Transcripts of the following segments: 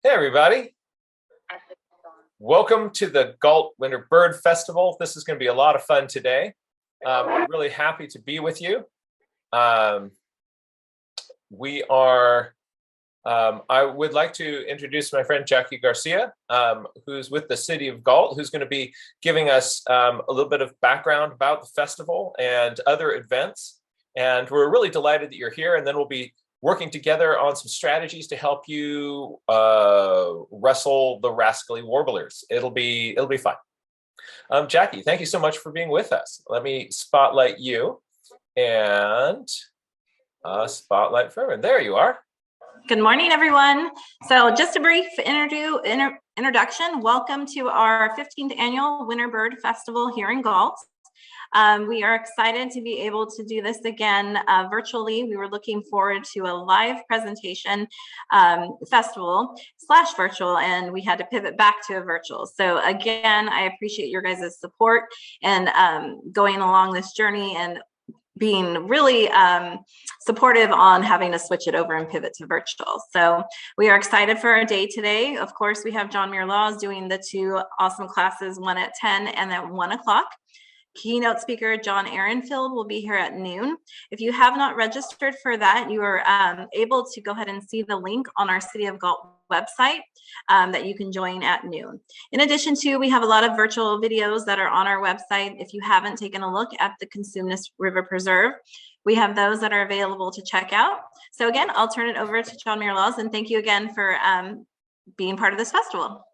Hey everybody, welcome to the Galt Winter Bird Festival. This is going to be a lot of fun today. I'm really happy to be with you. I would like to introduce my friend Jackie Garcia, who's with the city of Galt, who's going to be giving us a little bit of background about the festival and other events. And we're really delighted that you're here, and then we'll be working together on some strategies to help you wrestle the rascally warblers. It'll be fun. Jackie, thank you so much for being with us. Let me spotlight you and spotlight for everyone. There you are. Good morning, everyone. So just a brief introduction. Welcome to our 15th annual Winter Bird Festival here in Galt. We are excited to be able to do this again virtually. We were looking forward to a live presentation festival / virtual, and we had to pivot back to a virtual. So again, I appreciate your guys' support and going along this journey and being really supportive on having to switch it over and pivot to virtual. So we are excited for our day today. Of course, we have John Muir Laws doing the two awesome classes, one at 10 and at 1 o'clock. Keynote speaker John Ehrenfield will be here at noon. If you have not registered for that, you are able to go ahead and see the link on our City of Galt website that you can join at noon. In addition to, we have a lot of virtual videos that are on our website. If you haven't taken a look at the Consumnes River Preserve, we have those that are available to check out. So again, I'll turn it over to John Muir Laws, and thank you again for being part of this festival.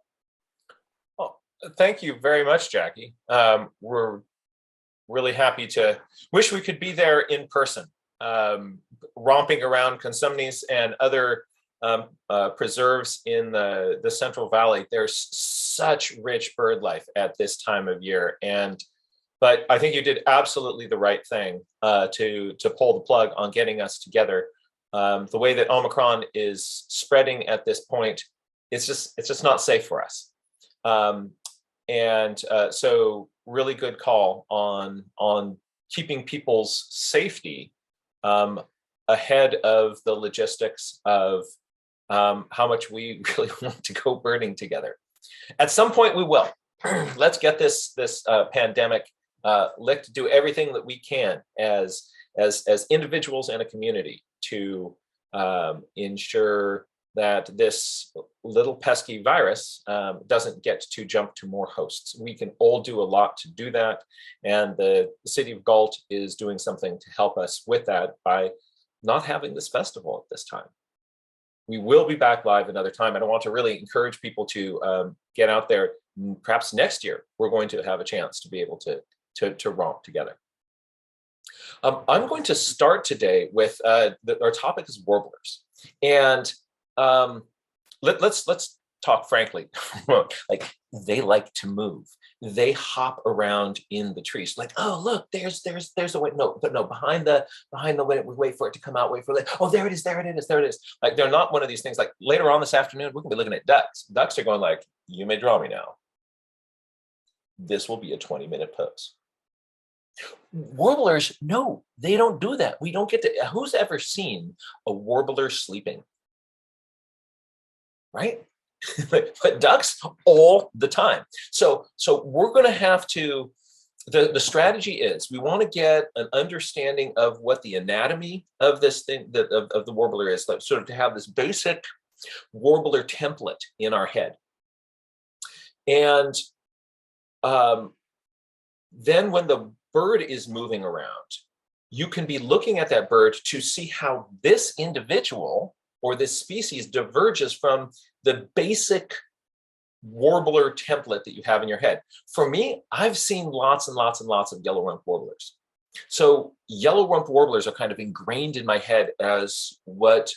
Well, thank you very much, Jackie. We're really happy to wish we could be there in person, romping around Consumnes and other preserves in the Central Valley. There's such rich bird life at this time of year, but I think you did absolutely the right thing to pull the plug on getting us together. The way that Omicron is spreading at this point, it's just not safe for us. So really good call on keeping people's safety ahead of the logistics of how much we really want to go birding together. At some point we will. Let's get this pandemic licked, do everything that we can as individuals and a community to ensure that this little pesky virus doesn't get to jump to more hosts. We can all do a lot to do that, and the city of Galt is doing something to help us with that by not having this festival at this time. We will be back live another time, and I want to really encourage people to get out there. Perhaps next year we're going to have a chance to be able to romp together. I'm going to start today with our topic is warblers, and let's talk frankly. Like, they like to move. They hop around in the trees. Like, oh look, there's a way. No, but no, behind the way, we wait for it to come out. Wait for it. Oh, there it is. Like, they're not one of these things. Like, later on this afternoon, we can be looking at ducks. Ducks are going like, you may draw me now. This will be a 20-minute pose. Warblers, no, they don't do that. We don't get to. Who's ever seen a warbler sleeping? Right? But ducks all the time. So we're going to have to, the strategy is we want to get an understanding of what the anatomy of this thing, of the warbler is, like, sort of to have this basic warbler template in our head. And then when the bird is moving around, you can be looking at that bird to see how this individual or this species diverges from the basic warbler template that you have in your head. For me, I've seen lots and lots and lots of yellow-rumped warblers. So yellow-rumped warblers are kind of ingrained in my head as what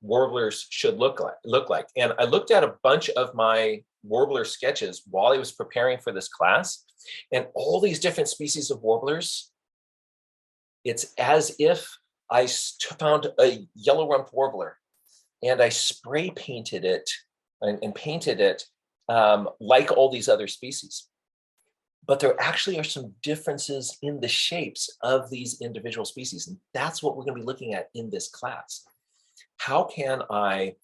warblers should look like. And I looked at a bunch of my warbler sketches while I was preparing for this class, and all these different species of warblers, it's as if I found a yellow-rumped warbler and I spray painted it and painted it like all these other species. But there actually are some differences in the shapes of these individual species. And that's what we're going to be looking at in this class. How can I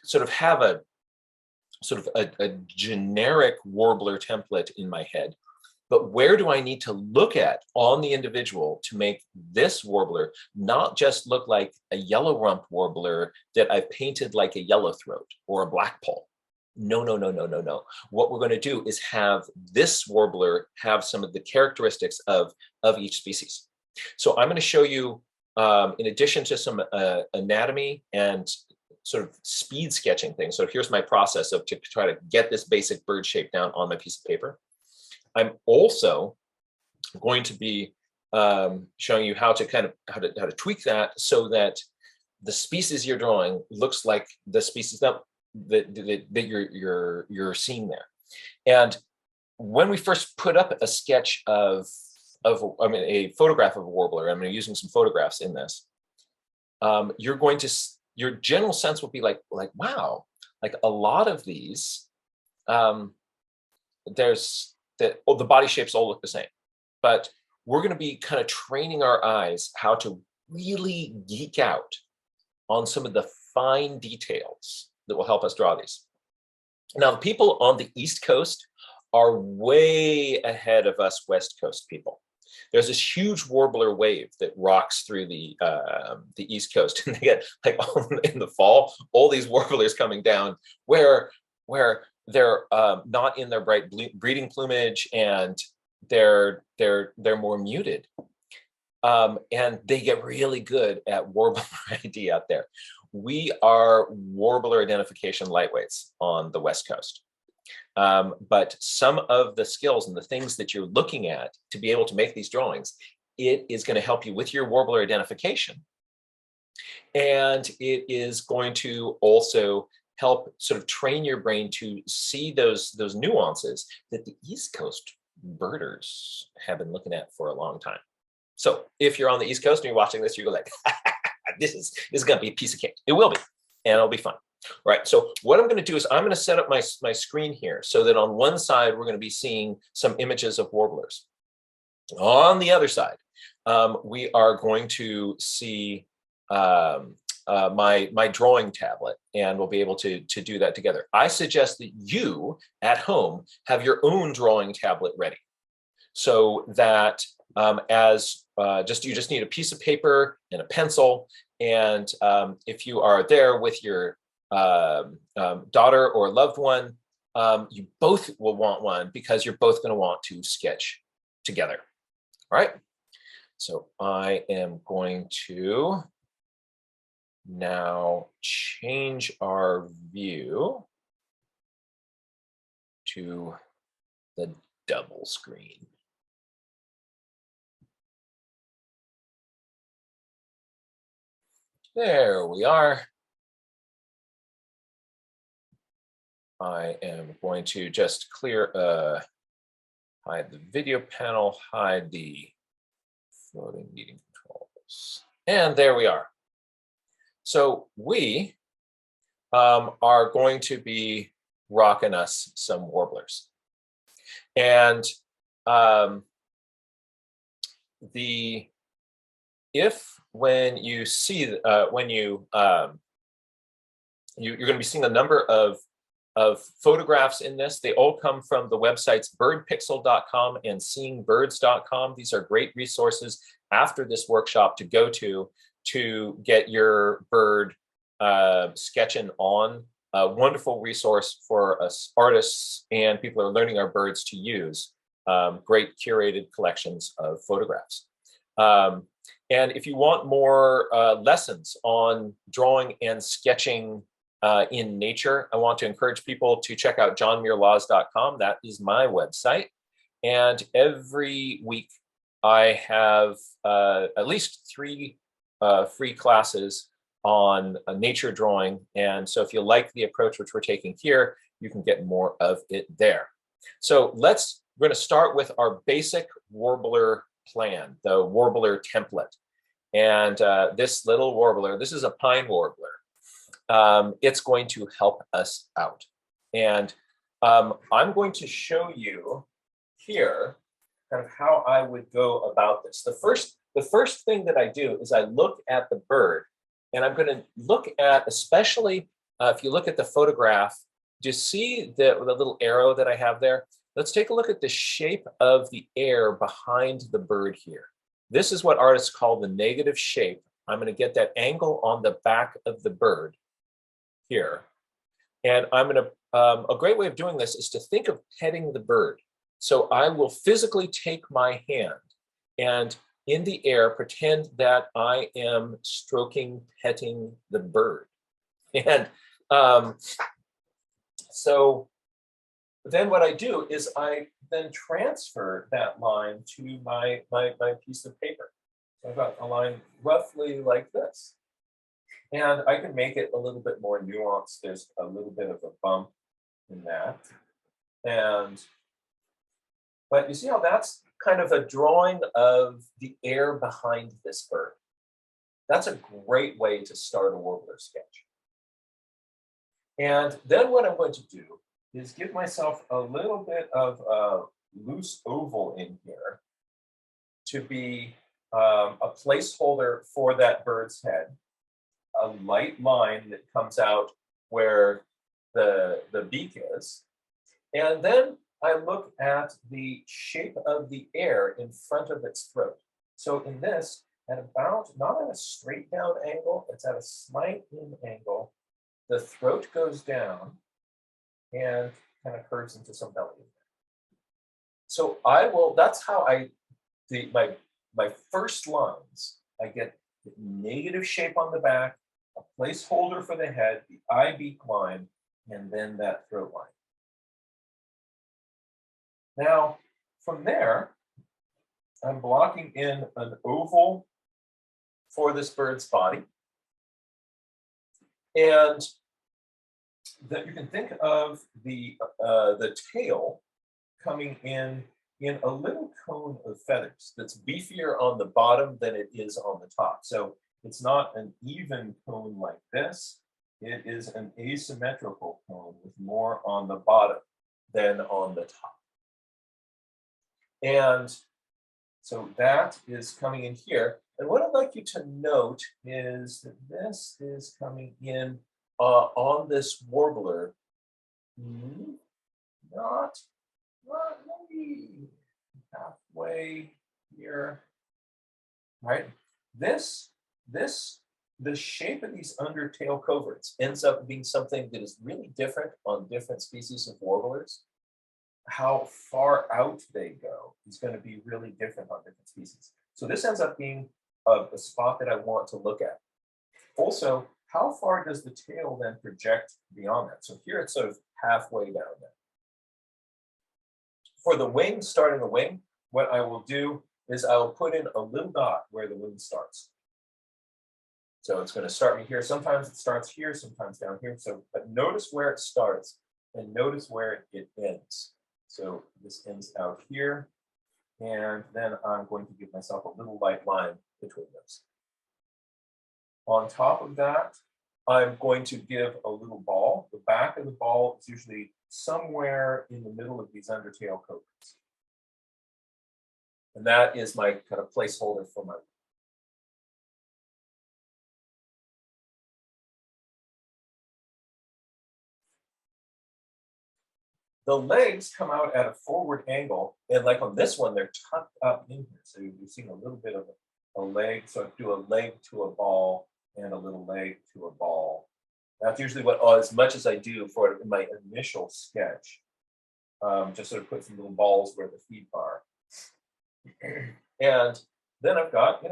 sort of have sort of a generic warbler template in my head. But where do I need to look at on the individual to make this warbler not just look like a yellow rump warbler that I've painted like a yellowthroat or a blackpoll? No, no, no, no, no, no. What we're going to do is have this warbler have some of the characteristics of each species. So I'm going to show you, in addition to some anatomy and sort of speed sketching things. So here's my process of to try to get this basic bird shape down on my piece of paper. I'm also going to be showing you how to kind of how to tweak that so that the species you're drawing looks like the species that you're seeing there. And when we first put up a sketch of a photograph of a warbler, I'm using some photographs in this. Your general sense will be like wow, like a lot of these, the body shapes all look the same, but we're going to be kind of training our eyes how to really geek out on some of the fine details that will help us draw these. Now, the people on the East Coast are way ahead of us West Coast people. There's this huge warbler wave that rocks through the East Coast, and they get like in the fall, all these warblers coming down where they're not in their bright breeding plumage, and they're more muted, and they get really good at warbler ID out there. We are warbler identification lightweights on the West Coast. But some of the skills and the things that you're looking at to be able to make these drawings, it is going to help you with your warbler identification. And it is going to also help sort of train your brain to see those nuances that the East Coast birders have been looking at for a long time. So if you're on the East Coast and you're watching this, you go like, this is going to be a piece of cake. It will be, and it'll be fun. All right, so what I'm going to do is I'm going to set up my screen here so that on one side, we're going to be seeing some images of warblers. On the other side, we are going to see my drawing tablet, and we'll be able to do that together. I suggest that you at home have your own drawing tablet ready, so that you just need a piece of paper and a pencil, and if you are there with your daughter or loved one, you both will want one because you're both going to want to sketch together. All right, so I am going to now change our view to the double screen. There we are. I am going to just hide the video panel, hide the floating meeting controls. And there we are. So we are going to be rocking us some warblers. And when you see you're going to be seeing a number of photographs in this. They all come from the websites birdpixel.com and seeingbirds.com. These are great resources after this workshop to go to get your bird sketching on. A wonderful resource for us artists and people who are learning our birds to use. Great curated collections of photographs. And if you want more lessons on drawing and sketching in nature, I want to encourage people to check out johnmuirlaws.com. That is my website. And every week I have at least 3 free classes on nature drawing. And so if you like the approach which we're taking here, you can get more of it there. So we're going to start with our basic warbler plan, the warbler template. And this little warbler, this is a pine warbler. It's going to help us out. And I'm going to show you here kind of how I would go about this. The first thing that I do is I look at the bird, and I'm going to look at, especially if you look at the photograph Do you see the little arrow that I have there? Let's take a look at the shape of the air behind the bird here. This is what artists call the negative shape. I'm going to get that angle on the back of the bird here. And I'm going to, a great way of doing this is to think of petting the bird. So I will physically take my hand and in the air pretend that I am stroking, petting the bird. And so then what I do is I then transfer that line to my piece of paper. So I've got a line roughly like this. And I can make it a little bit more nuanced. There's a little bit of a bump in that. But you see how that's kind of a drawing of the air behind this bird. That's a great way to start a warbler sketch. And then what I'm going to do is give myself a little bit of a loose oval in here to be a placeholder for that bird's head, a light line that comes out where the beak is. And then I look at the shape of the air in front of its throat. So in this, at about, not at a straight down angle, it's at a slight in angle. The throat goes down and kind of curves into some belly. So that's how my first lines, I get the negative shape on the back, a placeholder for the head, the eye beak line, and then that throat line. Now, from there, I'm blocking in an oval for this bird's body. And that you can think of the tail coming in a little cone of feathers that's beefier on the bottom than it is on the top. So it's not an even cone like this. It is an asymmetrical cone with more on the bottom than on the top. And so that is coming in here. And what I'd like you to note is that this is coming in on this warbler, not maybe halfway here, right? The shape of these undertail coverts ends up being something that is really different on different species of warblers. How far out they go is going to be really different on different species. So this ends up being a spot that I want to look at. Also, how far does the tail then project beyond that? So here it's sort of halfway down there. For the wing, starting the wing, what I will do is I will put in a little dot where the wing starts. So it's going to start me here. Sometimes it starts here, sometimes down here. So, but notice where it starts and notice where it ends. So this ends out here, and then I'm going to give myself a little light line between those. On top of that, I'm going to give a little ball. The back of the ball is usually somewhere in the middle of these undertail coverts. And that is my kind of placeholder for my. The legs come out at a forward angle, and like on this one, they're tucked up in here. So you're seeing a little bit of a leg. So I do a leg to a ball and a little leg to a ball. That's usually what, as much as I do for my initial sketch, just sort of put some little balls where the feet are. And then I've got,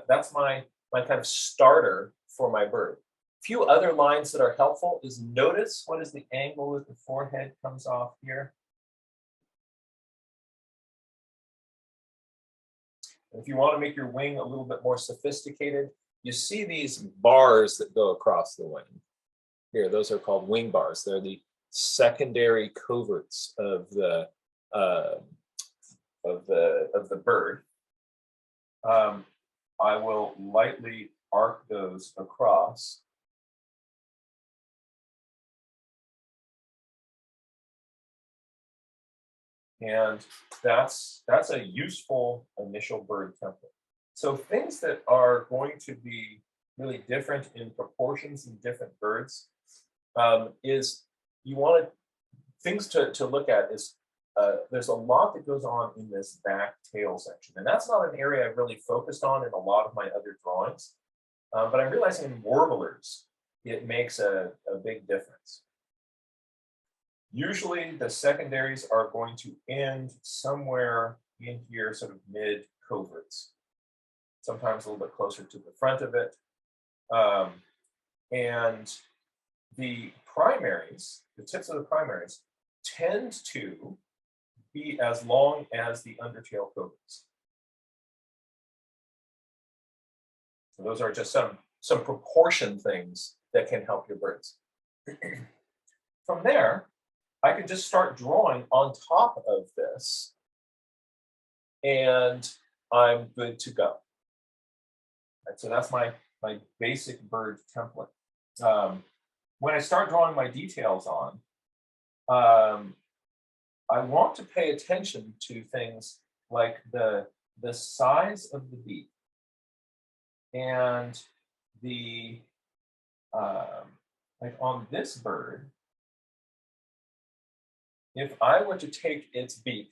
that's my kind of starter for my bird. Few other lines that are helpful is notice what is the angle that the forehead comes off here. And if you want to make your wing a little bit more sophisticated, you see these bars that go across the wing. Here, those are called wing bars. They're the secondary coverts of the bird. I will lightly arc those across. And that's a useful initial bird template. So things that are going to be really different in proportions in different birds is you want things to look at is there's a lot that goes on in this back tail section. And that's not an area I've really focused on in a lot of my other drawings. But I'm realizing in warblers, it makes a big difference. Usually the secondaries are going to end somewhere in here, sort of mid coverts, sometimes a little bit closer to the front of it. And the primaries, the tips of the primaries, tend to be as long as the undertail coverts. So those are just some proportion things that can help your birds. From there, I could just start drawing on top of this, and I'm good to go. Right, so that's my basic bird template. When I start drawing my details on, I want to pay attention to things like the size of the beak and the like on this bird, if I were to take its beak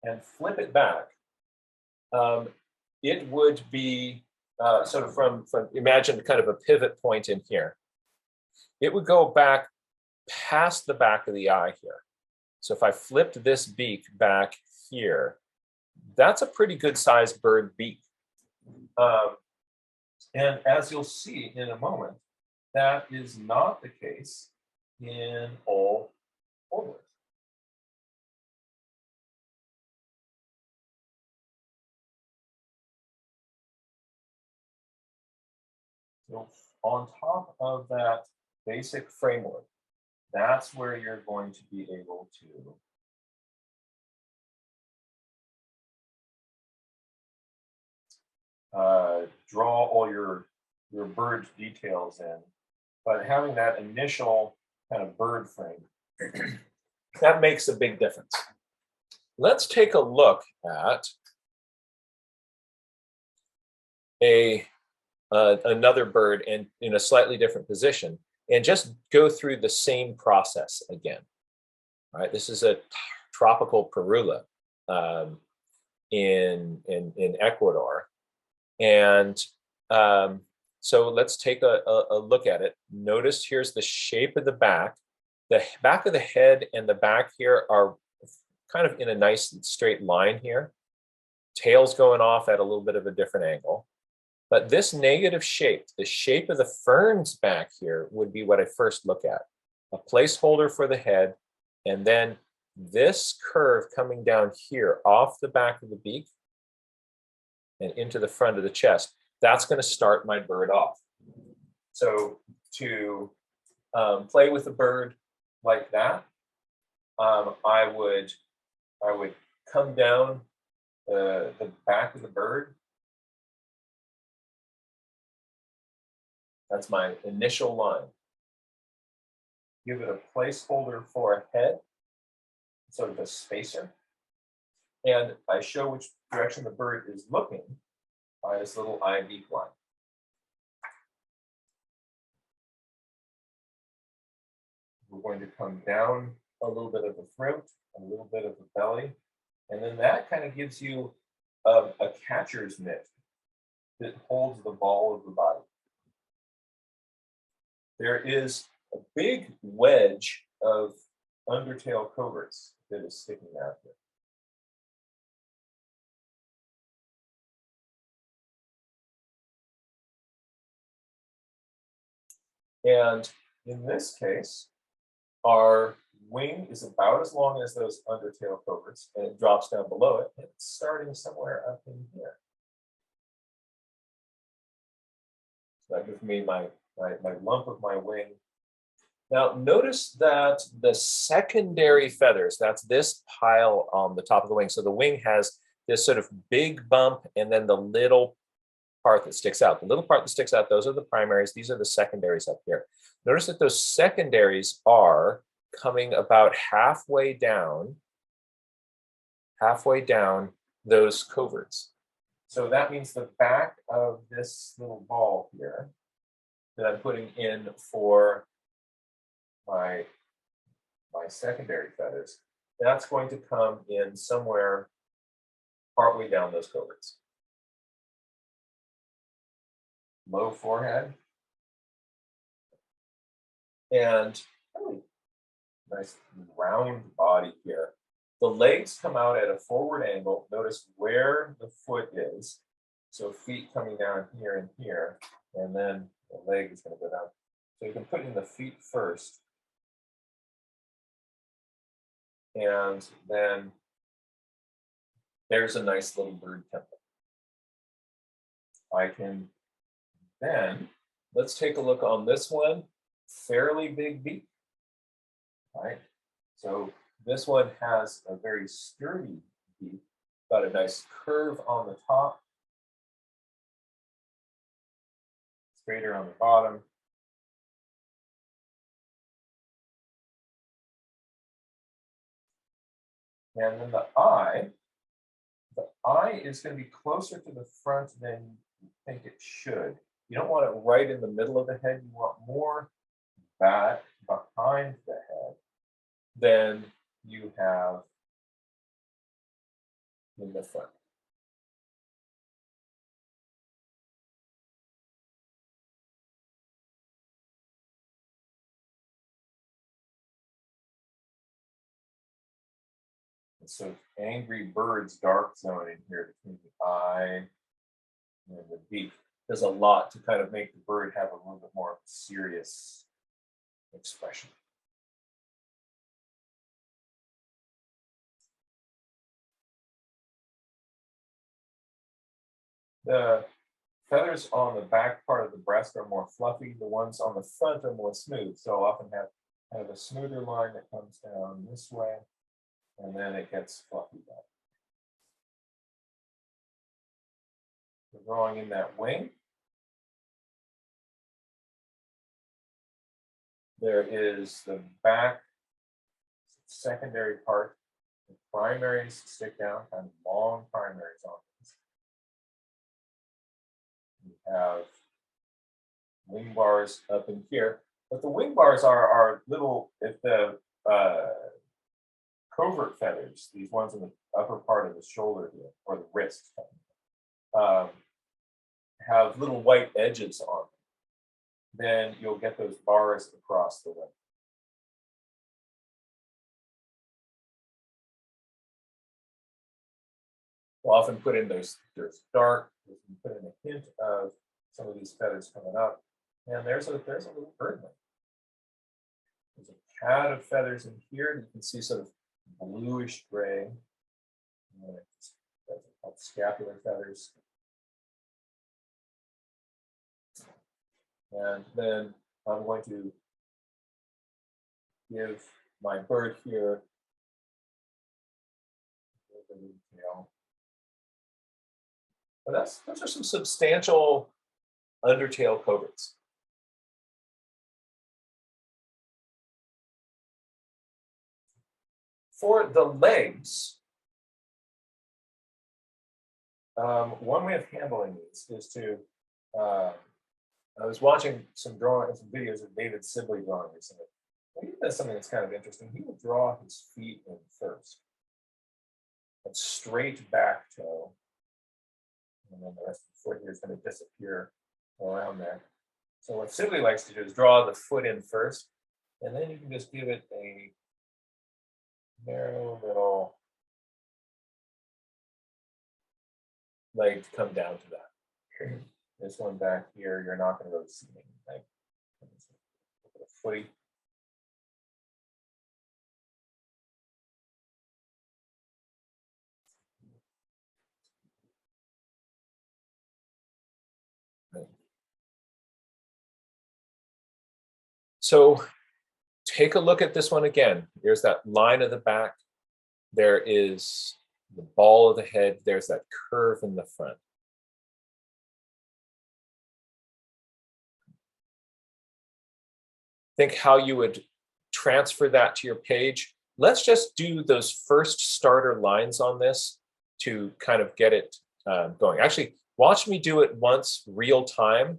and flip it back, it would be sort of from imagine kind of a pivot point in here. It would go back past the back of the eye here. So if I flipped this beak back here, that's a pretty good sized bird beak. And as you'll see in a moment, that is not the case in all warblers. So on top of that basic framework, that's where you're going to be able to draw all your bird details in. But having that initial kind of bird frame, that makes a big difference. Let's take a look at another bird and in a slightly different position, and just go through the same process again. All right, this is a tropical Perula in Ecuador, and so let's take a look at it. Notice here's the shape of the back. The back of the head and the back here are kind of in a nice straight line here. Tail's going off at a little bit of a different angle. But this negative shape, the shape of the ferns back here, would be what I first look at. A placeholder for the head, and then this curve coming down here off the back of the beak and into the front of the chest. That's going to start my bird off. So to play with a bird like that, I would come down the back of the bird. That's my initial line. Give it a placeholder for a head, sort of a spacer. And I show which direction the bird is looking by this little eye beak line. We're going to come down a little bit of the throat, a little bit of the belly, and then that kind of gives you a catcher's mitt that holds the ball of the body. There is a big wedge of undertail coverts that is sticking out here. And in this case, our wing is about as long as those undertail coverts, and it drops down below it, and it's starting somewhere up in here. So that gives me my lump of my wing. Now notice that the secondary feathers, that's this pile on the top of the wing. So the wing has this sort of big bump and then the little part that sticks out. The little part that sticks out, those are the primaries. These are the secondaries up here. Notice that those secondaries are coming about halfway down those coverts. So that means the back of this little ball here that I'm putting in for my secondary feathers, that's going to come in somewhere partway down those coverts. Low forehead. And really nice round body here. The legs come out at a forward angle. Notice where the foot is. So feet coming down here and here, and then the leg is going to go down. So you can put in the feet first. And then there's a nice little bird temple. I can then, let's take a look on this one. Fairly big beak, right? So this one has a very sturdy beak, got a nice curve on the top, straighter on the bottom. And then the eye is going to be closer to the front than you think it should. You don't want it right in the middle of the head. You want more back behind the head than you have in the front. And so angry bird's dark zone in here between the eye and the beak. There's a lot to kind of make the bird have a little bit more serious expression. The feathers on the back part of the breast are more fluffy. The ones on the front are more smooth. So I'll often have kind of a smoother line that comes down this way, and then it gets fluffy back. We're drawing in that wing. There is the back secondary part. The primaries stick down, kind of long primaries on this. We have wing bars up in here, but the wing bars are little, if the covert feathers, these ones in the upper part of the shoulder here, or the wrist, have little white edges on them, then you'll get those bars across the wing. We'll often put in there's dark, we can put in a hint of some of these feathers coming up, and there's a little birdling. There's a pad of feathers in here. You can see sort of bluish gray. That's called scapular feathers. And then I'm going to give my bird here a little tail. But those are some substantial undertail coverts. For the legs, one way of handling these is to, I was watching some videos of David Sibley drawing recently. He does something that's kind of interesting. He will draw his feet in first. And straight back toe. And then the rest of the foot here is going to disappear around there. So what Sibley likes to do is draw the foot in first, and then you can just give it a narrow little leg to come down to that. This one back here, you're not going to really see anything. Look at a footy. So take a look at this one again. There's that line of the back. There is the ball of the head. There's that curve in the front. Think how you would transfer that to your page. Let's just do those first starter lines on this to kind of get it going. Actually, watch me do it once real time,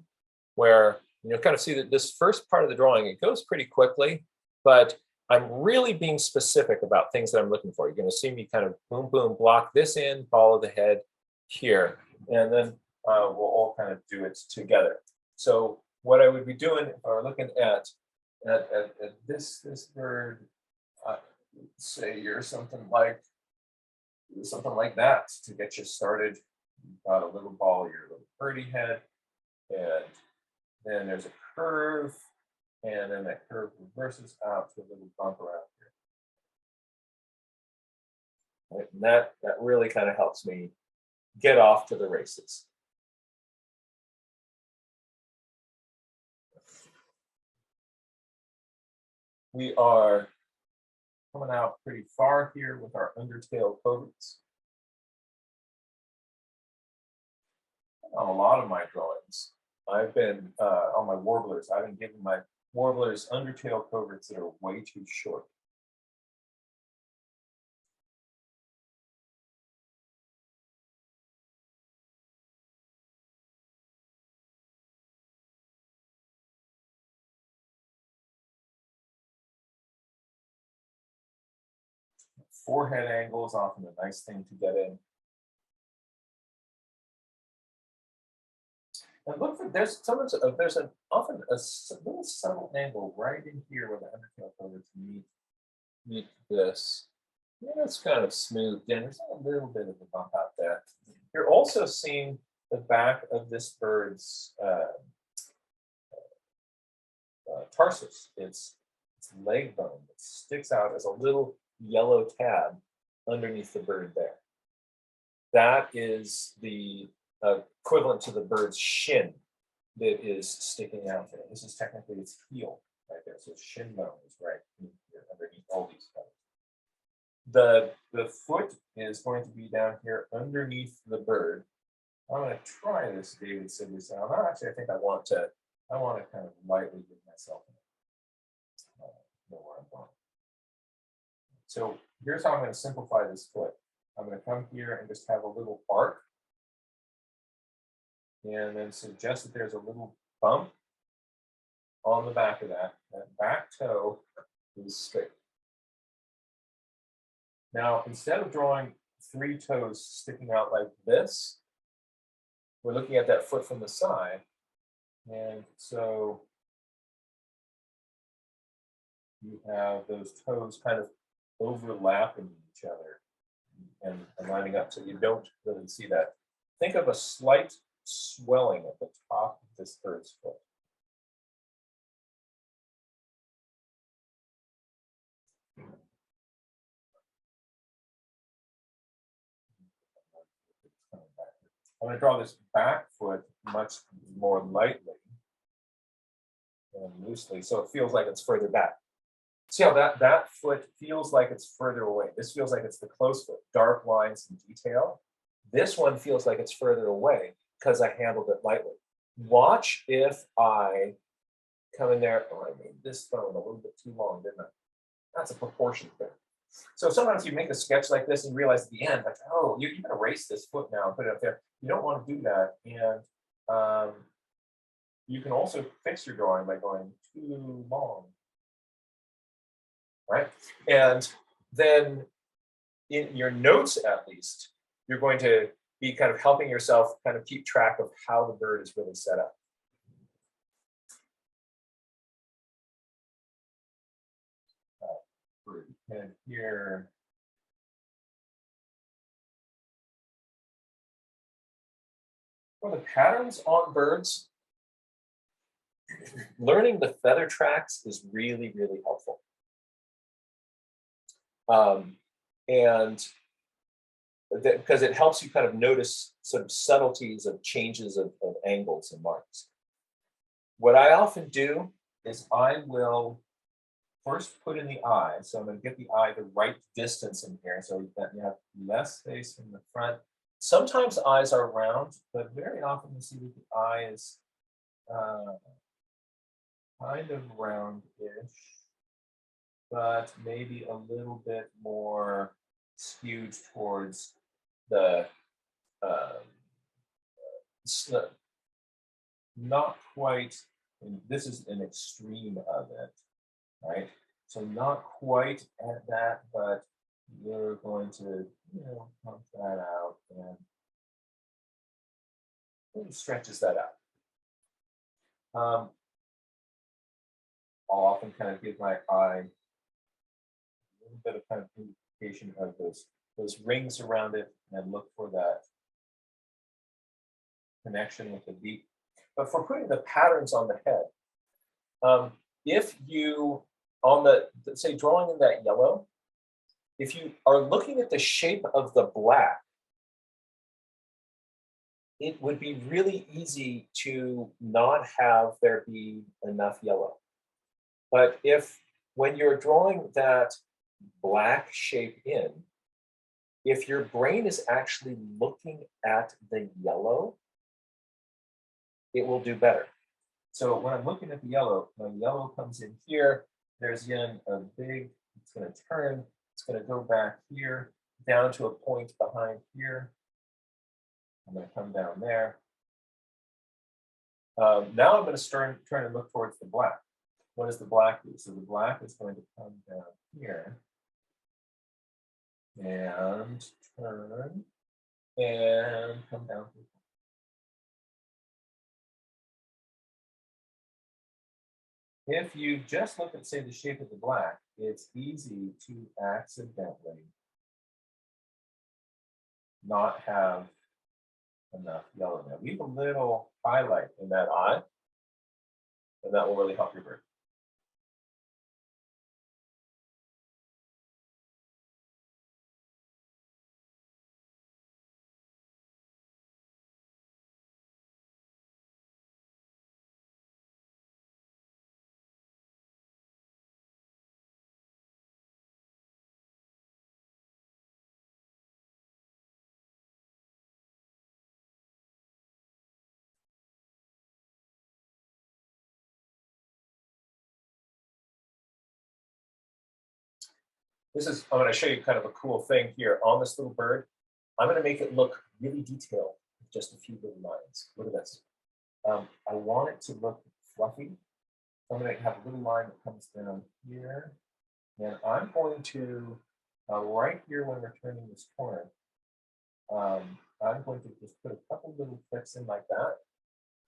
where you'll kind of see that this first part of the drawing, it goes pretty quickly, but I'm really being specific about things that I'm looking for. You're going to see me kind of boom, boom, block this in, follow the head here, and then we'll all kind of do it together. So what I would be doing if I were looking at this bird, say you're something like that to get you started. You've got a little ball of your little birdie head, and then there's a curve, and then that curve reverses out to a little bump around here. Right? And that really kind of helps me get off to the races. We are coming out pretty far here with our undertail coverts. On a lot of my drawings, I've been on my warblers, I've been giving my warblers undertail coverts that are way too short. Forehead angle is often a nice thing to get in. And look for there's often a little subtle angle right in here where the undertail coverts meet this. Yeah, it's kind of smoothed in. There's a little bit of a bump out there. You're also seeing the back of this bird's tarsus. Its leg bone that sticks out as a little yellow tab underneath the bird there. That is the equivalent to the bird's shin that is sticking out there. This is technically its heel right there. So shin bone is right here underneath all these feathers. The foot is going to be down here underneath the bird. I'm going to try this David Sibley sound. Actually, I think I want to kind of lightly give myself know where I'm going. So here's how I'm going to simplify this foot. I'm going to come here and just have a little arc, and then suggest that there's a little bump on the back of that. That back toe is straight. Now, instead of drawing 3 toes sticking out like this, we're looking at that foot from the side. And so you have those toes kind of overlapping each other and lining up so you don't really see that. Think of a slight swelling at the top of this bird's foot. I'm going to draw this back foot much more lightly and loosely so it feels like it's further back. See how that foot feels like it's further away. This feels like it's the close foot, dark lines and detail. This one feels like it's further away because I handled it lightly. Watch if I come in there. Oh, I made this bone a little bit too long, didn't I? That's a proportion thing. So sometimes you make a sketch like this and realize at the end, like, oh, you can erase this foot now and put it up there. You don't want to do that. And you can also fix your drawing by going too long. Right? And then in your notes, at least, you're going to be kind of helping yourself kind of keep track of how the bird is really set up. And here, for the patterns on birds, learning the feather tracks is really, really helpful. And because it helps you kind of notice sort of subtleties of changes of angles and marks. What I often do is I will first put in the eye. So I'm going to get the eye the right distance in here so that you have less space in the front. Sometimes eyes are round, but very often you see that the eye is kind of round-ish, but maybe a little bit more skewed towards the not quite, and this is an extreme of it, right? So not quite at that, but you're going to, pump that out and it stretches that out. I'll often kind of give my eye a little bit of kind of indication of those rings around it and look for that connection with the beak. But for putting the patterns on the head, if you, on the, say, drawing in that yellow, if you are looking at the shape of the black, it would be really easy to not have there be enough yellow. But if, when you're drawing that black shape in, if your brain is actually looking at the yellow, it will do better. So when I'm looking at the yellow, when yellow comes in here, there's again a big, it's going to turn, it's going to go back here, down to a point behind here. I'm going to come down there. Now I'm going to turn and look towards the black. What does the black do? So the black is going to come down here and turn and come down. If you just look at, say, the shape of the black, it's easy to accidentally not have enough yellow. Now leave a little highlight in that eye, and that will really help your bird. I'm going to show you kind of a cool thing here on this little bird. I'm going to make it look really detailed with just a few little lines. Look at this. I want it to look fluffy. I'm going to have a little line that comes down here. And I'm going to, right here when we're turning this corner, I'm going to just put a couple little clips in like that.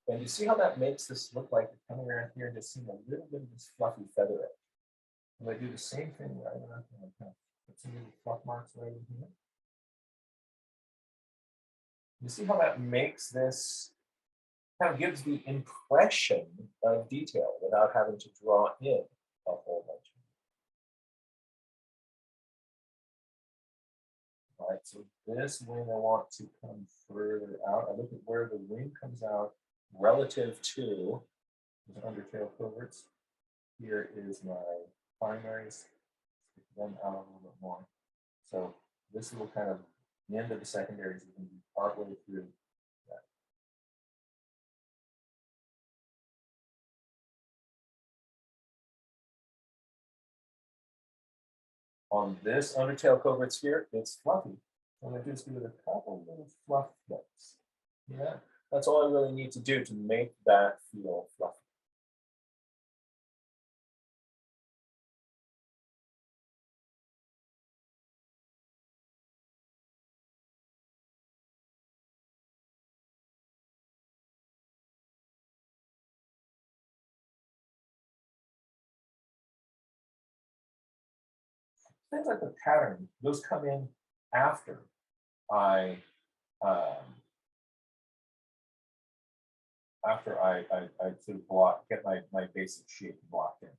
And you see how that makes this look like you're coming around here and just seeing a little bit of this fluffy feather edge. I'm going to do the same thing right around here. Kind of put some little fluff marks right in here. You see how that makes this, kind of gives the impression of detail without having to draw in a whole bunch. All right, so this wing I want to come further out. I look at where the wing comes out relative to the undertail coverts. Here is my primaries, stick them out a little bit more. So this little kind of the end of the secondaries is going to be partway through that. On this undertail coverts here, it's fluffy. I'm going to just give it a couple little fluff flicks. Yeah, that's all I really need to do to make that feel fluffy. Things like the pattern, those come in after I sort of get my basic shape blocked in.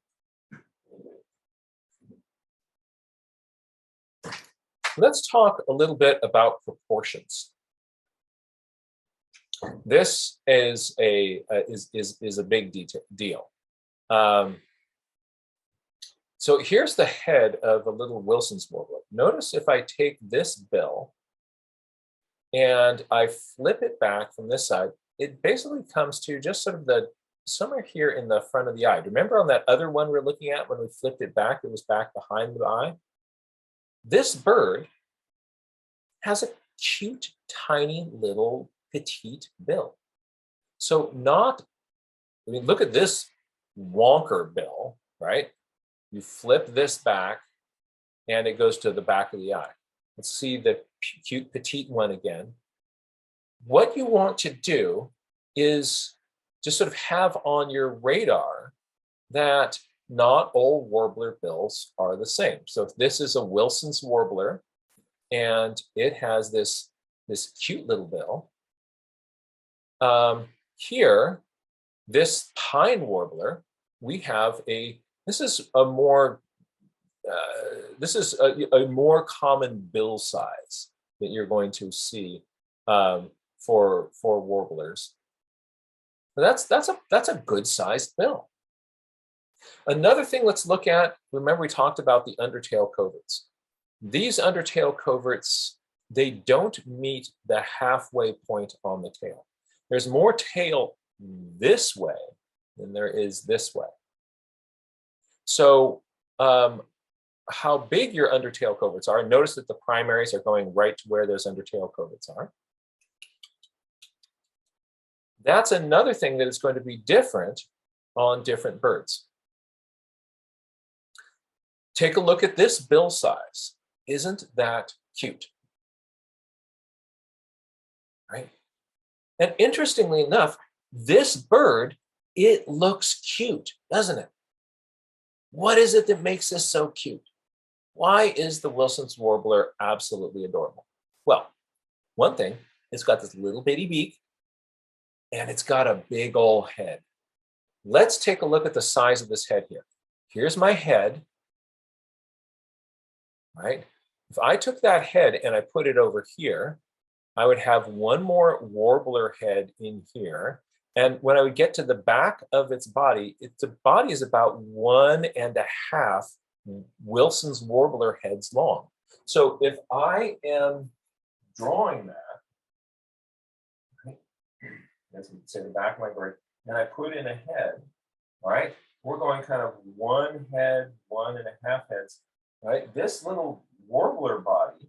Let's talk a little bit about proportions. This is a big deal. So here's the head of a little Wilson's warbler. Notice if I take this bill and I flip it back from this side, it basically comes to just sort of somewhere here in the front of the eye. Remember on that other one we're looking at when we flipped it back, it was back behind the eye? This bird has a cute, tiny little petite bill. So look at this wonker bill, right? You flip this back and it goes to the back of the eye. Let's see the cute petite one again. What you want to do is just sort of have on your radar that not all warbler bills are the same. So if this is a Wilson's warbler and it has this cute little bill, here, this pine warbler, we have this is a more common bill size that you're going to see for warblers. But that's a good sized bill. Another thing let's look at, remember we talked about the undertail coverts. These undertail coverts, they don't meet the halfway point on the tail. There's more tail this way than there is this way. So how big your undertail coverts are, notice that the primaries are going right to where those undertail coverts are. That's another thing that is going to be different on different birds. Take a look at this bill size. Isn't that cute? Right? And interestingly enough, this bird, it looks cute, doesn't it? What is it that makes this so cute? Why is the Wilson's warbler absolutely adorable? Well, one thing, it's got this little bitty beak and it's got a big old head. Let's take a look at the size of this head here. Here's my head, right? If I took that head and I put it over here, I would have one more warbler head in here. And when I would get to the back of its body is about 1.5 Wilson's warbler heads long. So if I am drawing that, right, as we say the back of my bird, and I put in a head, right, we're going kind of 1 head, 1.5 heads, right? This little warbler body,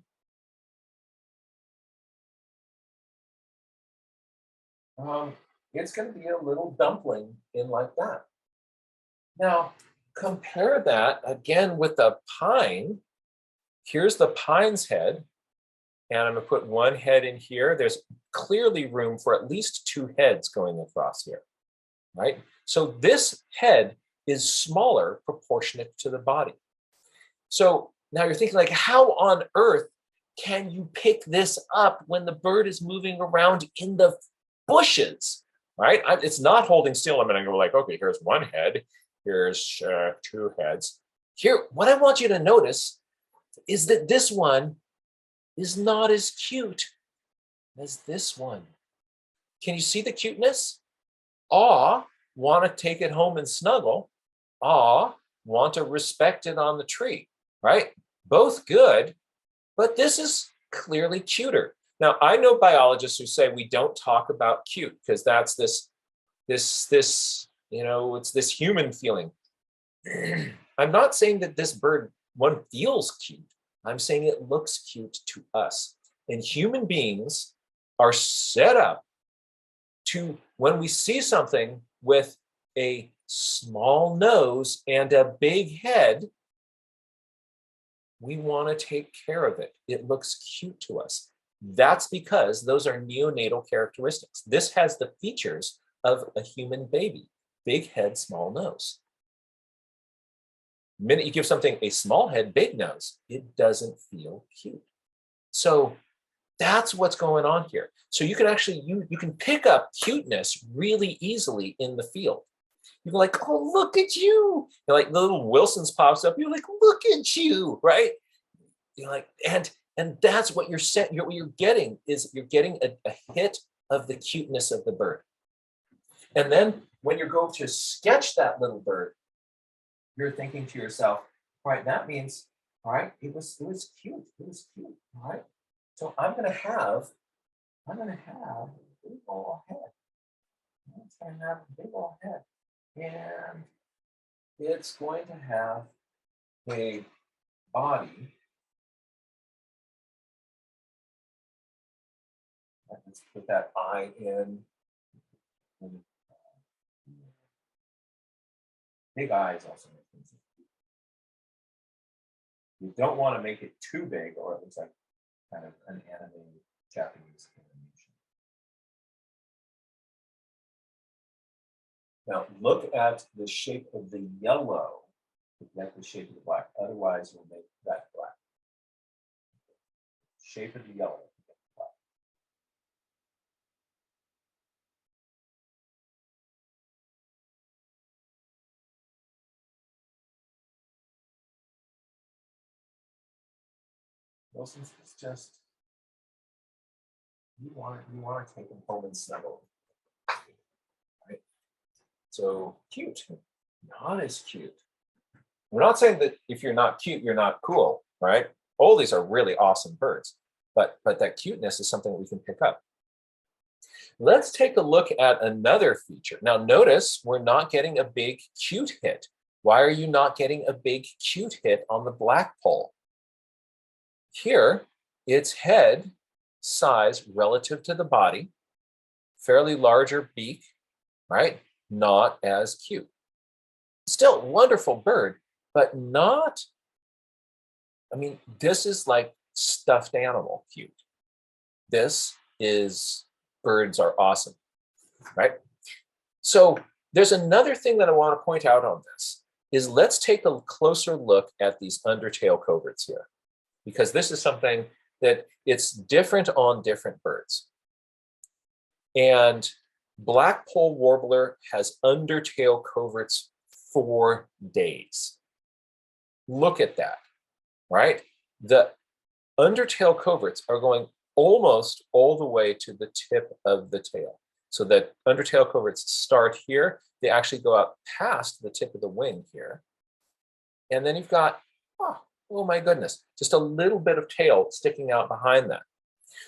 it's going to be a little dumpling in like that. Now, compare that again with the pine. Here's the pine's head, and I'm going to put one head in here. There's clearly room for at least 2 heads going across here, right? So this head is smaller proportionate to the body. So now you're thinking, like, how on earth can you pick this up when the bird is moving around in the bushes, right? It's not holding still. I'm going to go like, okay, here's 1 head. Here's 2 heads. Here, what I want you to notice is that this one is not as cute as this one. Can you see the cuteness? Aw, want to take it home and snuggle. Aw, want to respect it on the tree, right? Both good, but this is clearly cuter. Now, I know biologists who say we don't talk about cute because that's this, it's this human feeling. I'm not saying that this bird, one feels cute. I'm saying it looks cute to us. And human beings are set up to, when we see something with a small nose and a big head, we want to take care of it. It looks cute to us. That's because those are neonatal characteristics. This has the features of a human baby: big head, small nose. The minute you give something a small head, big nose, it doesn't feel cute. So that's what's going on here. So you can actually, you can pick up cuteness really easily in the field. You're like, oh, look at you. You're like, the little Wilson's pops up. You're like, look at you, right? You're like, and that's what what you're getting is you're getting a hit of the cuteness of the bird. And then when you go to sketch that little bird, you're thinking to yourself, all right, that means, all right, it was cute. It was cute. All right. So I'm gonna have a big old head. It's gonna have a big old head. And it's going to have a body. Let's put that eye in. Big eyes also. You don't want to make it too big, or it looks like kind of an animated Japanese animation. Now look at the shape of the yellow to get the shape of the black. Otherwise, you'll make that black. Shape of the yellow to get the black. Wilson's is just you want to take them home and snuggle. Right? So cute, not as cute. We're not saying that if you're not cute, you're not cool, right? All these are really awesome birds, but that cuteness is something that we can pick up. Let's take a look at another feature. Now notice we're not getting a big cute hit. Why are you not getting a big cute hit on the blackpoll? Here, its head size relative to the body, fairly larger beak, right? Not as cute. Still wonderful bird, but not, I mean, this is like stuffed animal cute. This is birds are awesome, right? So there's another thing that I want to point out on this is let's take a closer look at these undertail coverts here, because this is something that it's different on different birds. And blackpoll warbler has undertail coverts for days. Look at that, right? The undertail coverts are going almost all the way to the tip of the tail. So the undertail coverts start here. They actually go out past the tip of the wing here. And then you've got, oh my goodness, just a little bit of tail sticking out behind that.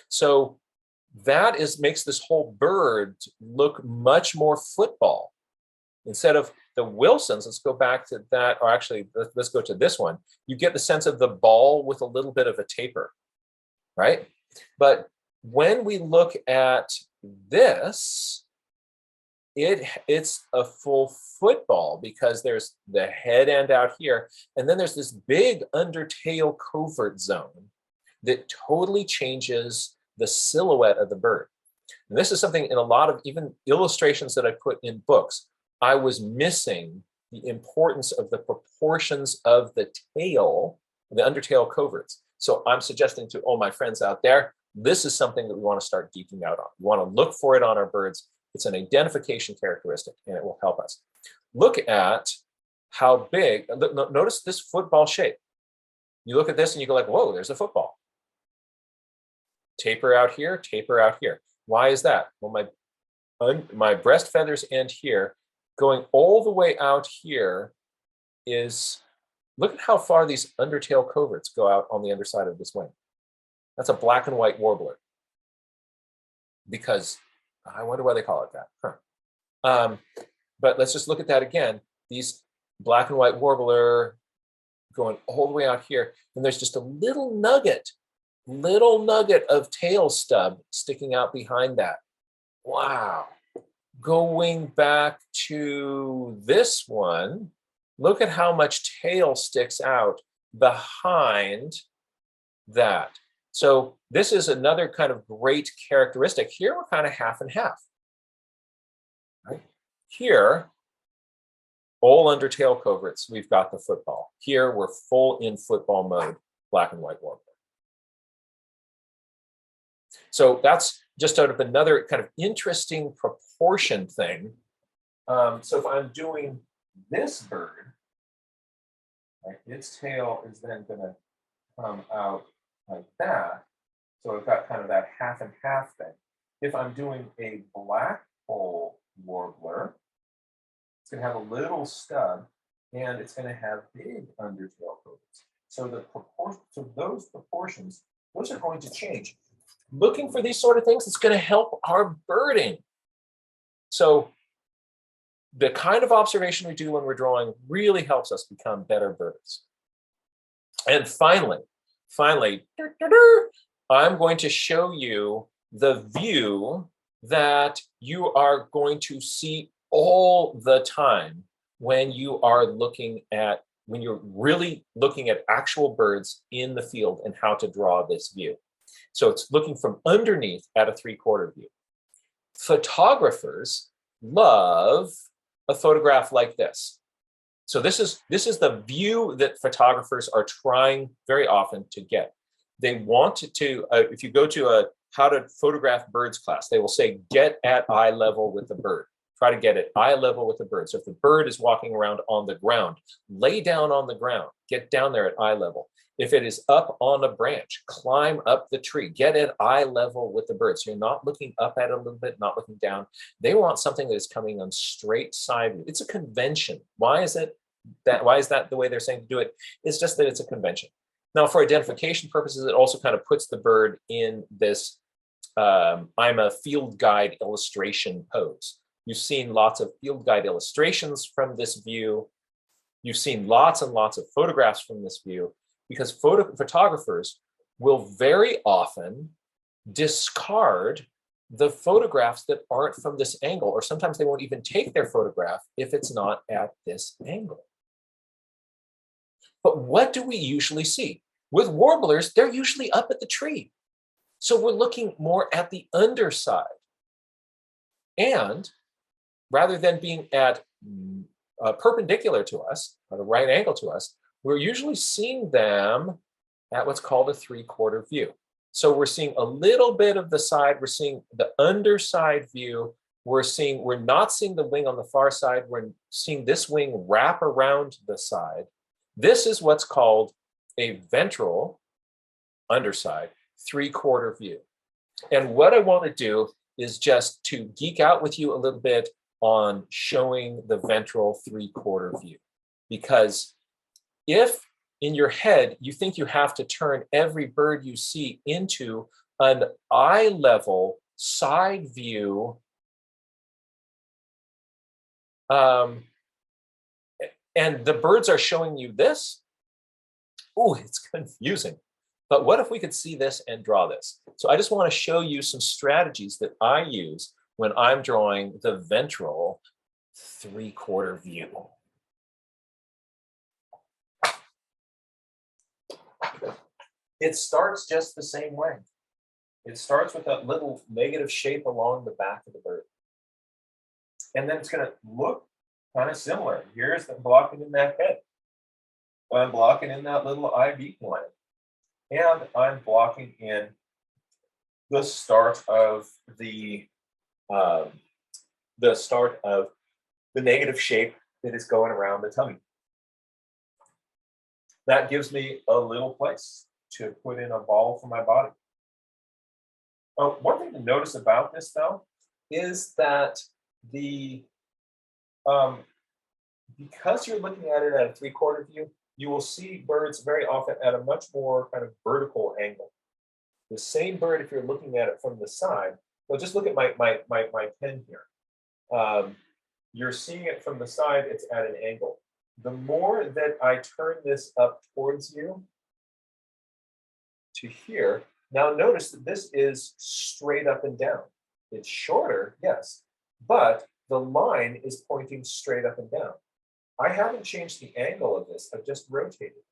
So that makes this whole bird look much more football. Instead of the Wilsons, let's go back to that, or actually, let's go to this one. You get the sense of the ball with a little bit of a taper, right? But when we look at this, it's a full football because there's the head end out here, and then there's this big undertail covert zone that totally changes the silhouette of the bird. And this is something in a lot of even illustrations that I put in books, I was missing the importance of the proportions of the tail, the undertail coverts. So I'm suggesting to all my friends out there, this is something that we want to start geeking out on. We want to look for it on our birds. It's an identification characteristic, and it will help us. Look at how big, notice this football shape. You look at this and you go like, whoa, there's a football. Taper out here, taper out here. Why is that? Well, my breast feathers end here. Going all the way out here is, look at how far these undertail coverts go out on the underside of this wing. That's a black and white warbler. Because I wonder why they call it that. But let's just look at that again. These black and white warbler going all the way out here, and there's just a little nugget of tail stub sticking out behind that. Wow. Going back to this one, look at how much tail sticks out behind that. So this is another kind of great characteristic. Here we're kind of half and half. Right? Here, all undertail coverts, we've got the football. Here we're full in football mode, black and white warbler. So that's just out of another kind of interesting proportion thing. So if I'm doing this bird, right, its tail is then going to come out like that. So I've got kind of that half and half thing. If I'm doing a blackpoll warbler, it's going to have a little stub, and it's going to have big undertail coverts. So the proportion, so those proportions, those are going to change. Looking for these sort of things, it's going to help our birding. So the kind of observation we do when we're drawing really helps us become better birds. And finally, I'm going to show you the view that you are going to see all the time when you are looking at when you're really looking at actual birds in the field and how to draw this view. So it's looking from underneath at a 3/4 view. Photographers love a photograph like this. So this is the view that photographers are trying very often to get. They want to, if you go to a how to photograph birds class, they will say, get at eye level with the bird. Try to get at eye level with the bird. So if the bird is walking around on the ground, lay down on the ground, get down there at eye level. If it is up on a branch, climb up the tree, get at eye level with the bird. So you're not looking up at it a little bit, not looking down. They want something that is coming on straight side view. It's a convention. Why is that the way they're saying to do it? It's just that it's a convention. Now, for identification purposes, it also kind of puts the bird in this I'm a field guide illustration pose. You've seen lots of field guide illustrations from this view. You've seen lots and lots of photographs from this view, because photographers will very often discard the photographs that aren't from this angle, or sometimes they won't even take their photograph if it's not at this angle. But what do we usually see? With warblers, they're usually up at the tree. So we're looking more at the underside. And rather than being at perpendicular to us, at a right angle to us, we're usually seeing them at what's called a 3/4 view. So we're seeing a little bit of the side, we're seeing the underside view, we're not seeing the wing on the far side, we're seeing this wing wrap around the side. This is what's called a ventral underside 3/4 view. And what I want to do is just to geek out with you a little bit on showing the ventral 3/4 view. Because if in your head you think you have to turn every bird you see into an eye level side view, and the birds are showing you this, ooh, it's confusing. But what if we could see this and draw this? So I just want to show you some strategies that I use when I'm drawing the ventral 3/4 view. It starts just the same way. It starts with that little negative shape along the back of the bird. And then it's going to look kind of similar. Here's the blocking in that head. I'm blocking in that little eye beak line. And I'm blocking in the start of the negative shape that is going around the tummy. That gives me a little place to put in a ball for my body. One thing to notice about this, though, is that because you're looking at it at a 3/4 view, you will see birds very often at a much more kind of vertical angle. The same bird, if you're looking at it from the side, well, just look at my pen here. You're seeing it from the side, it's at an angle. The more that I turn this up towards you to here, now notice that this is straight up and down. It's shorter, yes, but the line is pointing straight up and down. I haven't changed the angle of this, I've just rotated.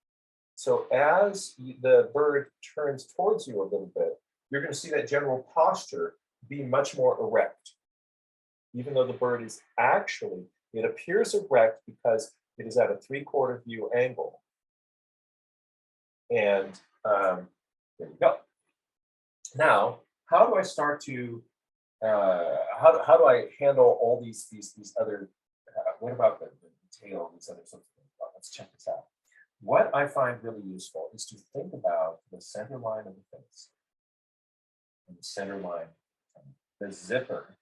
So as the bird turns towards you a little bit, you're going to see that general posture be much more erect. Even though the bird is actually, it appears erect because it is at a 3/4 view angle. And there we go. Now, how do I start to, how do I handle all these other, what about the tail, these other sorts of things? Well, let's check this out. What I find really useful is to think about the center line of the face. And the center line, the zipper,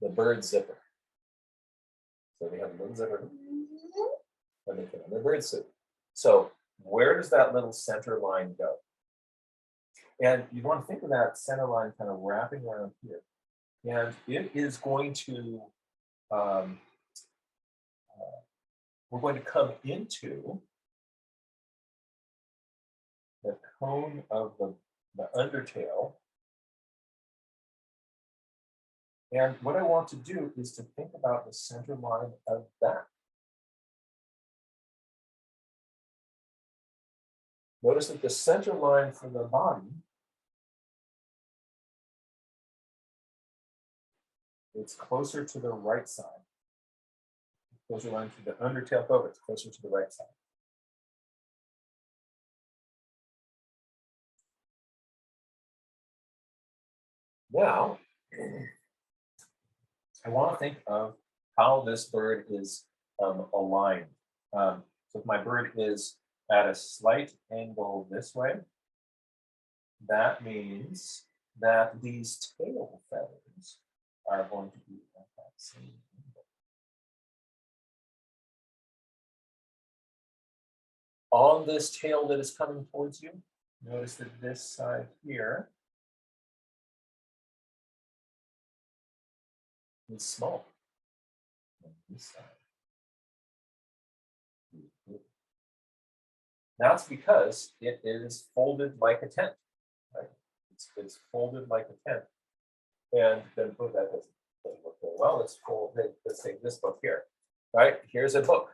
the bird zipper. So they have a little zipper, and they put on their bird suit. So where does that little center line go? And you want to think of that center line kind of wrapping around here. And it is going to, we're going to come into the cone of the undertail. And what I want to do is to think about the center line of that. Notice that the center line for the body, it's closer to the right side. Closer line to the undertail bow, it's closer to the right side. Now, I want to think of how this bird is aligned. So if my bird is at a slight angle this way, that means that these tail feathers are going to be at that same angle. On this tail that is coming towards you, notice that this side here is small. And this side is big. That's because it is folded like a tent. Right? It's folded like a tent. And then that doesn't look very well. Let's take this book here. Right? Here's a book.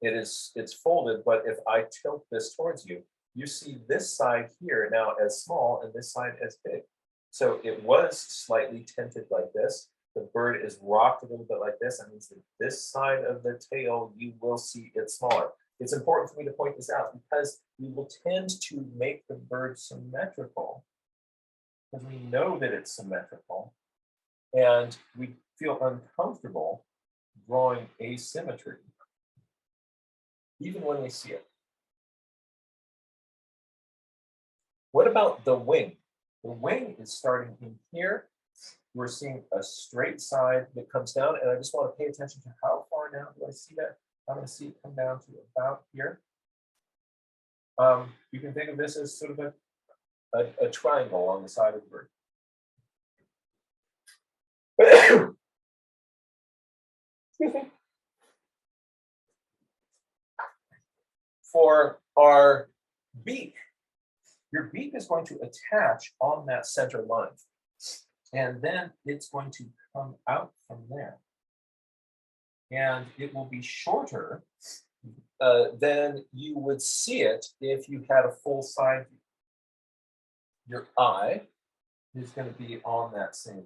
It's folded, but if I tilt this towards you, you see this side here now as small and this side as big. So it was slightly tented like this. The bird is rocked a little bit like this. That means that this side of the tail, you will see it smaller. It's important for me to point this out because we will tend to make the bird symmetrical because we know that it's symmetrical and we feel uncomfortable drawing asymmetry, even when we see it. What about the wing? The wing is starting in here. We're seeing a straight side that comes down, and I just want to pay attention to how far down do I see that? I'm going to see it come down to about here. You can think of this as sort of a triangle on the side of the bird. Excuse me. For our beak, your beak is going to attach on that center line. And then it's going to come out from there. And it will be shorter than you would see it if you had a full side view. Your eye is going to be on that same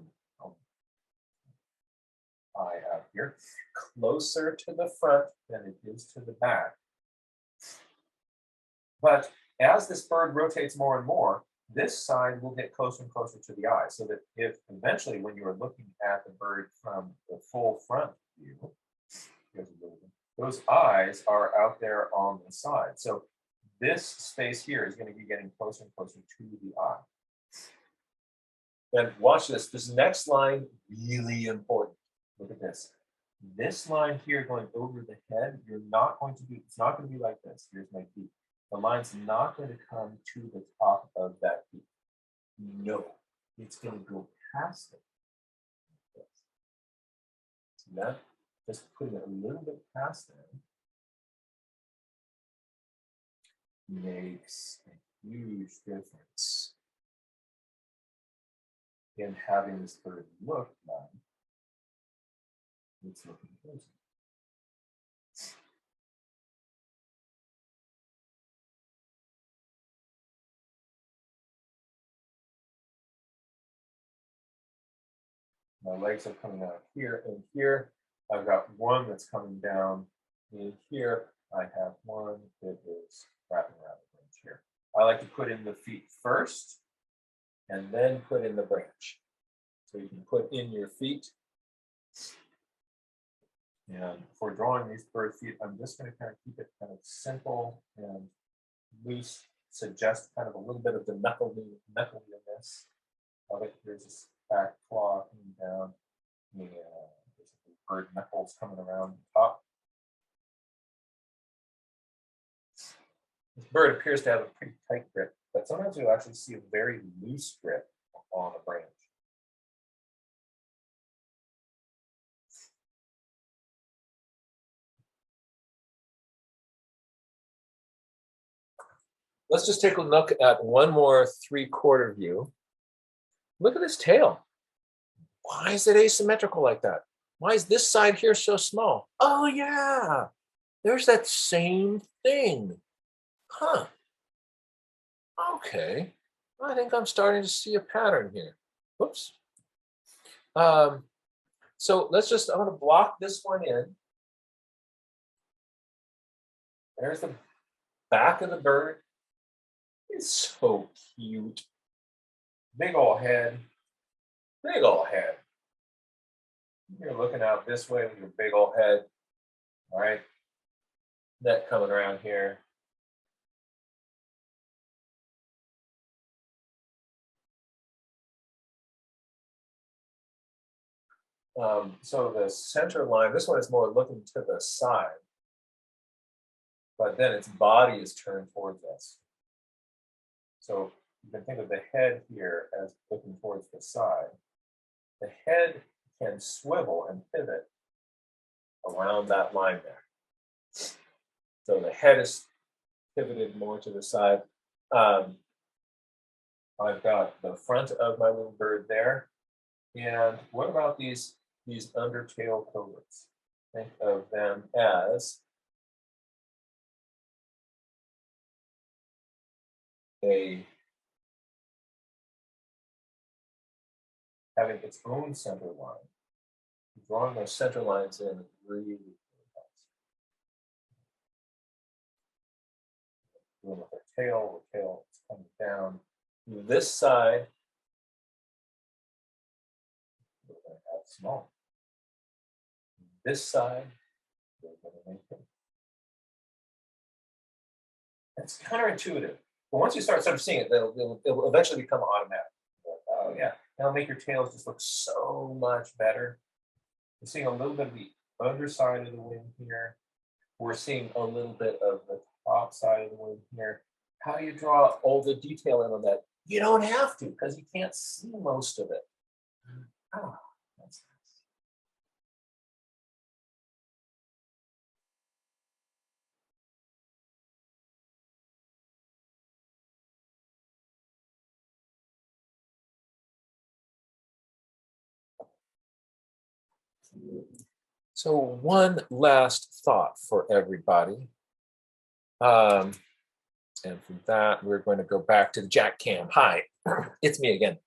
eye out here, closer to the front than it is to the back. But as this bird rotates more and more, this side will get closer and closer to the eye, so that if eventually when you are looking at the bird from the full front view, those eyes are out there on the side. So this space here is going to be getting closer and closer to the eye. And watch this. This next line, really important. Look at this. This line here going over the head, you're not going to do, it's not going to be like this. Here's my beak. The line's not going to come to the top of that beak. No, it's going to go past it. See that? Just putting it a little bit past it makes a huge difference in having this bird look like it's looking closer. My legs are coming out here and here. I've got one that's coming down in here. I have one that is wrapping around the branch here. I like to put in the feet first and then put in the branch. So you can put in your feet. And for drawing these bird feet, I'm just going to kind of keep it kind of simple and loose, suggest kind of a little bit of the knuckliness of it. Here's this back claw coming down, and there's bird knuckles coming around the top. This bird appears to have a pretty tight grip, but sometimes you'll actually see a very loose grip on a branch. Let's just take a look at one more 3/4 view. Look at this tail. Why is it asymmetrical like that? Why is this side here so small? Oh yeah, there's that same thing. Huh. Okay, I think I'm starting to see a pattern here. Whoops. Um, so I'm going to block this one in. There's the back of the bird. It's so cute. Big old head. Big old head. You're looking out this way with your big old head. All right. Neck coming around here. So the center line, this one is more looking to the side, but then its body is turned towards us. So you can think of the head here as looking towards the side. The head can swivel and pivot around that line there. So the head is pivoted more to the side. I've got the front of my little bird there. And what about these undertail coverts? Think of them as having its own center line. Drawing those center lines in really helps. Doing with the tail is coming down. This side, we're going to have small. This side, we're going to make it. It's counterintuitive. But once you start seeing it, it'll eventually become automatic. Oh yeah, that'll make your tails just look so much better. We're seeing a little bit of the underside of the wing here. We're seeing a little bit of the top side of the wing here. How do you draw all the detail in on that? You don't have to, because you can't see most of it. Oh, that's nice. So one last thought for everybody. And from that, we're going to go back to the Jack Cam. Hi, it's me again.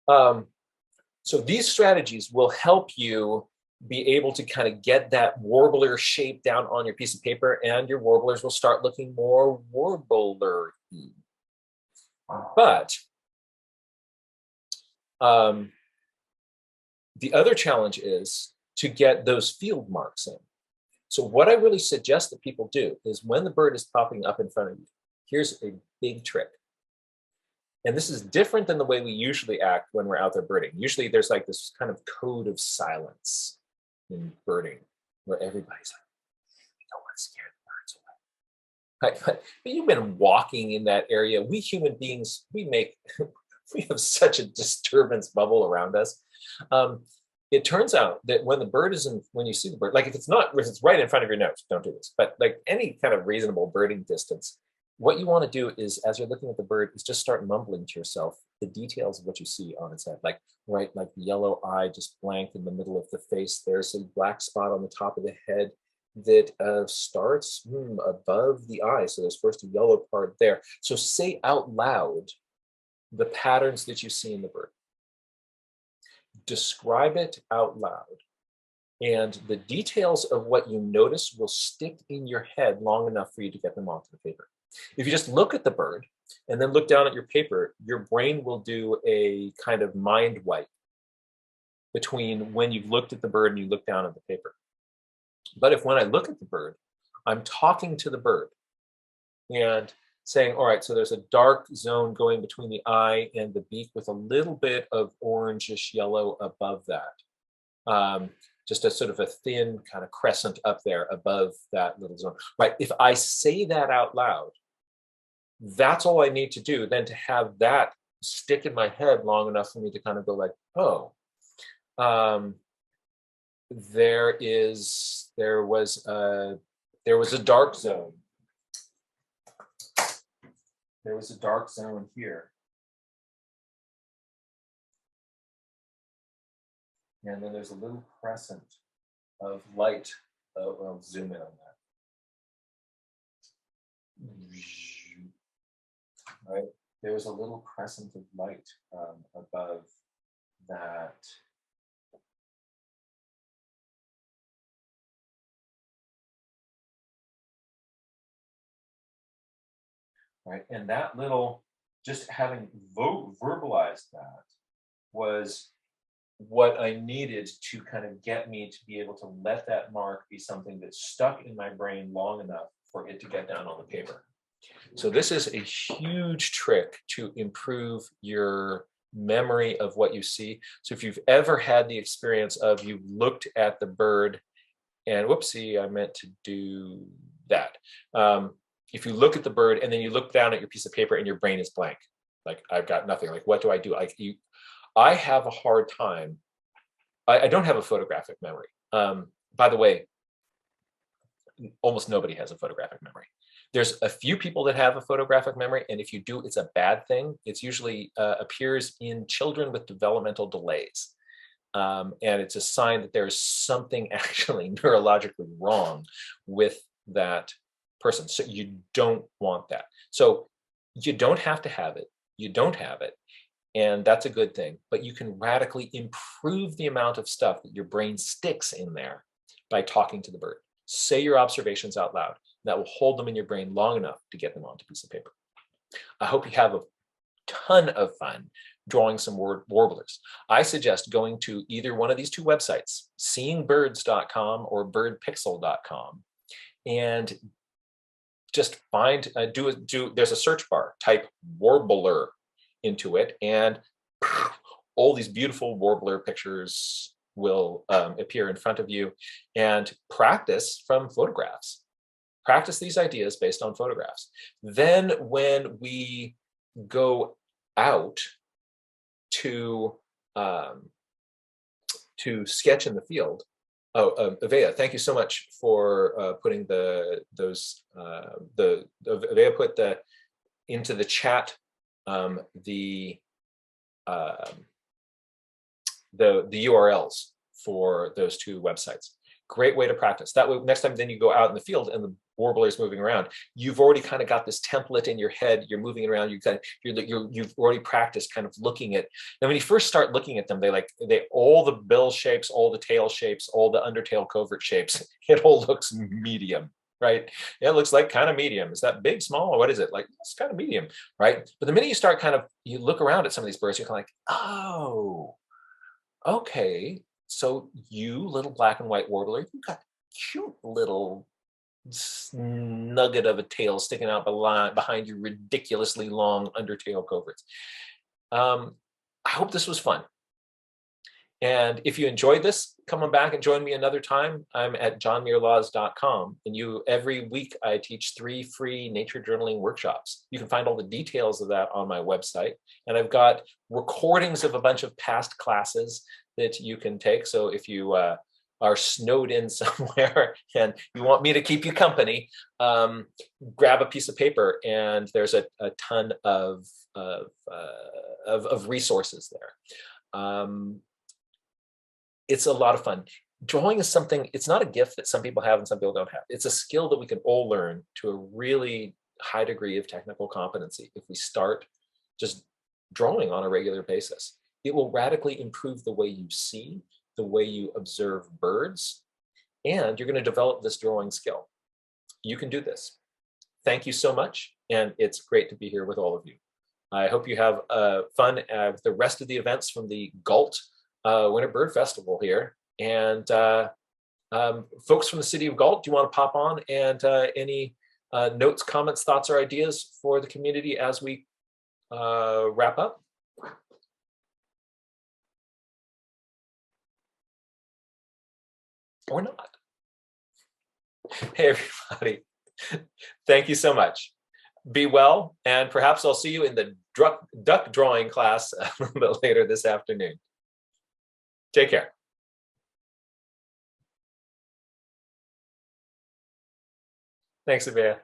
So these strategies will help you be able to kind of get that warbler shape down on your piece of paper, and your warblers will start looking more warbler-y. But the other challenge is to get those field marks in. So what I really suggest that people do is when the bird is popping up in front of you, here's a big trick. And this is different than the way we usually act when we're out there birding. Usually there's like this kind of code of silence in birding where everybody's like, we don't want to scare the birds away. Right? But you've been walking in that area. We human beings, we have such a disturbance bubble around us. It turns out that when the bird is when you see the bird, like if it's right in front of your nose, don't do this. But like any kind of reasonable birding distance, what you want to do is, as you're looking at the bird, is just start mumbling to yourself the details of what you see on its head. Like the yellow eye just blank in the middle of the face. There's a black spot on the top of the head that starts above the eye. So there's first a yellow part there. So say out loud the patterns that you see in the bird. Describe it out loud, and the details of what you notice will stick in your head long enough for you to get them onto the paper. If you just look at the bird and then look down at your paper, your brain will do a kind of mind wipe between when you've looked at the bird and you look down at the paper. But if when I look at the bird, I'm talking to the bird and saying, all right, so there's a dark zone going between the eye and the beak with a little bit of orangish yellow above that. Just a sort of a thin kind of crescent up there above that little zone. Right, if I say that out loud, that's all I need to do then to have that stick in my head long enough for me to kind of go like, oh, there was a dark zone. There was a dark zone here. And then there's a little crescent of light. I'll zoom in on that. right? There's a little crescent of light above that. Right, and that little, just having verbalized that was what I needed to kind of get me to be able to let that mark be something that stuck in my brain long enough for it to get down on the paper. So this is a huge trick to improve your memory of what you see. So if you've ever had the experience of you looked at the bird and whoopsie, I meant to do that. If you look at the bird and then you look down at your piece of paper and your brain is blank, like I've got nothing, like what do I do? I have a hard time. I don't have a photographic memory. By the way, almost nobody has a photographic memory. There's a few people that have a photographic memory, and if you do, it's a bad thing. It's usually appears in children with developmental delays. And it's a sign that there's something actually neurologically wrong with that person. So you don't want that. So you don't have to have it. You don't have it. And that's a good thing. But you can radically improve the amount of stuff that your brain sticks in there by talking to the bird. Say your observations out loud. That will hold them in your brain long enough to get them onto a piece of paper. I hope you have a ton of fun drawing some warblers. I suggest going to either one of these two websites, seeingbirds.com or birdpixel.com, and just find, there's a search bar, type warbler into it, and all these beautiful warbler pictures will appear in front of you, and practice from photographs. Practice these ideas based on photographs. Then when we go out to sketch in the field. Oh, Avea, thank you so much for putting Avea put into the chat the URLs for those two websites. Great way to practice. That way, next time then you go out in the field and the warbler is moving around, you've already kind of got this template in your head. You're moving around. You've already practiced kind of looking at. And when you first start looking at them, they all the bill shapes, all the tail shapes, all the undertail covert shapes. It all looks medium, right? It looks like kind of medium. Is that big, small, or what is it? Like it's kind of medium, right? But the minute you start you look around at some of these birds, you're kind of like, oh, okay. So you little black and white warbler, you got cute little nugget of a tail sticking out behind your ridiculously long undertail coverts. I hope this was fun. And if you enjoyed this, come on back and join me another time. I'm at johnmuirlaws.com, and every week I teach 3 free nature journaling workshops. You can find all the details of that on my website. And I've got recordings of a bunch of past classes that you can take. So if you are snowed in somewhere and you want me to keep you company, grab a piece of paper, and there's a ton of resources there. It's a lot of fun. Drawing is something, it's not a gift that some people have and some people don't have. It's a skill that we can all learn to a really high degree of technical competency if we start just drawing on a regular basis. It will radically improve the way you see, the way you observe birds, and you're going to develop this drawing skill. You can do this. Thank you so much, and it's great to be here with all of you. I hope you have fun with the rest of the events from the Galt Winter Bird Festival here. And folks from the city of Galt, do you want to pop on and any notes, comments, thoughts, or ideas for the community as we wrap up? Or not. Hey, everybody. Thank you so much. Be well, and perhaps I'll see you in the duck drawing class a little bit later this afternoon. Take care. Thanks, Avea.